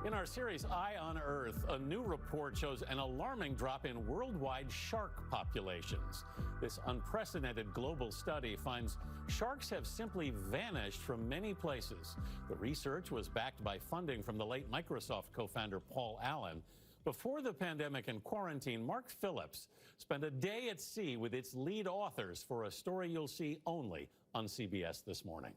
In our series, Eye on Earth, a new report shows an alarming drop in worldwide shark populations. This unprecedented global study finds sharks have simply vanished from many places. The research was backed by funding from the late Microsoft co-founder Paul Allen. Before the pandemic and quarantine, Mark Phillips spent a day at sea with its lead authors for a story you'll see only on CBS This Morning.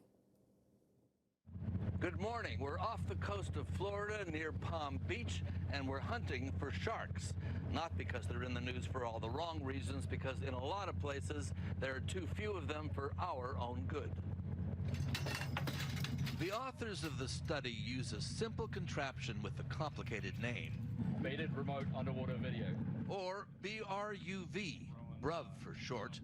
Good morning. We're off the coast of Florida near Palm Beach, and we're hunting for sharks. Not because they're in the news for all the wrong reasons, because in a lot of places there are too few of them for our own good. The authors of the study use a simple contraption with a complicated name. Baited Remote Underwater Video. Or BRUV, BRUV for short.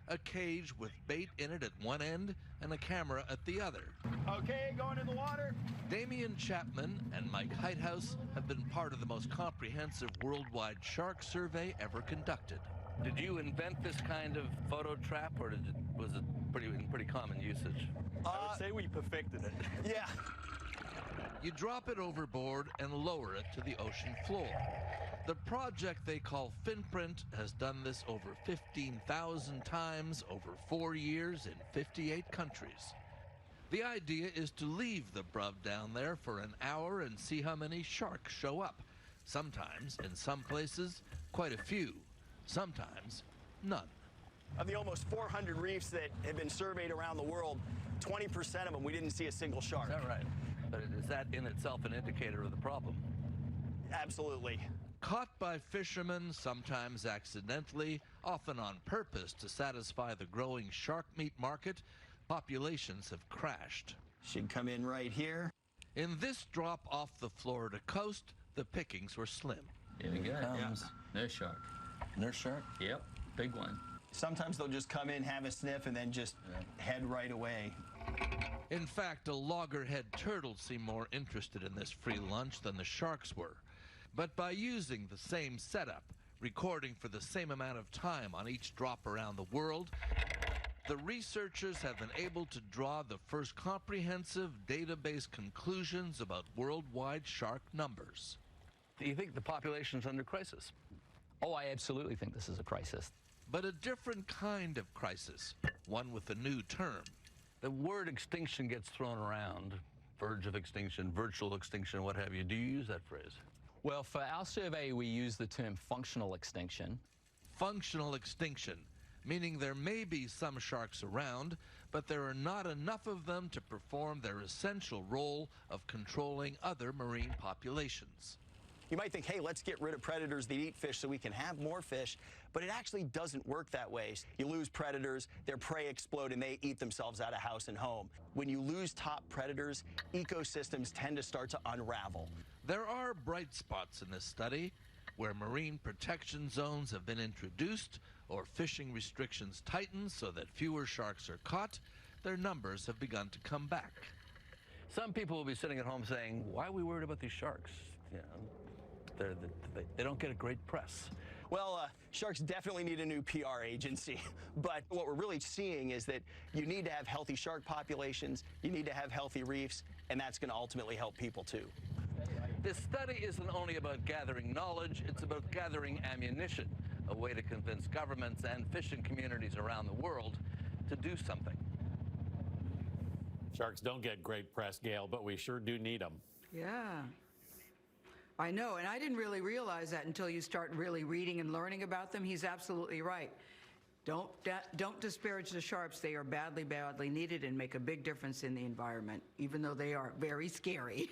A cage with bait in it at one end and a camera at the other. Okay, going in the water. Damian Chapman and Mike Heithaus have been part of the most comprehensive worldwide shark survey ever conducted. Did you invent this kind of photo trap, or was it in pretty common usage? I would say we perfected it. Yeah. You drop it overboard and lower it to the ocean floor. The project they call Finprint has done this over 15,000 times over 4 years in 58 countries. The idea is to leave the BRUV down there for an hour and see how many sharks show up. Sometimes, in some places, quite a few. Sometimes, none. Of the almost 400 reefs that have been surveyed around the world, 20% of them, we didn't see a single shark. Is that right? But is that in itself an indicator of the problem? Absolutely. Caught by fishermen, sometimes accidentally, often on purpose to satisfy the growing shark meat market, populations have crashed. Should come in right here. In this drop off the Florida coast, the pickings were slim. Here we go. Yeah. Nurse shark. Nurse shark? Yep, big one. Sometimes they'll just come in, have a sniff, and then just head right away. In fact, a loggerhead turtle seemed more interested in this free lunch than the sharks were. But by using the same setup, recording for the same amount of time on each drop around the world, the researchers have been able to draw the first comprehensive database conclusions about worldwide shark numbers. Do you think the population's under crisis? Oh, I absolutely think this is a crisis. But a different kind of crisis, one with a new term. The word extinction gets thrown around, verge of extinction, virtual extinction, what have you. Do you use that phrase? Well, for our survey, we use the term functional extinction. Functional extinction, meaning there may be some sharks around, but there are not enough of them to perform their essential role of controlling other marine populations. You might think, hey, let's get rid of predators that eat fish so we can have more fish, but it actually doesn't work that way. You lose predators, their prey explode, and they eat themselves out of house and home. When you lose top predators, ecosystems tend to start to unravel. There are bright spots in this study where marine protection zones have been introduced or fishing restrictions tightened so that fewer sharks are caught. Their numbers have begun to come back. Some people will be sitting at home saying, why are we worried about these sharks? You know, they don't get a great press. Well, sharks definitely need a new PR agency, but what we're really seeing is that you need to have healthy shark populations, you need to have healthy reefs, and that's going to ultimately help people too. This study isn't only about gathering knowledge, it's about gathering ammunition, a way to convince governments and fishing communities around the world to do something. Sharks don't get great press, Gail, but we sure do need them. Yeah. I know, and I didn't really realize that until you start really reading and learning about them. He's absolutely right. Don't disparage the sharks. They are badly, badly needed and make a big difference in the environment, even though they are very scary.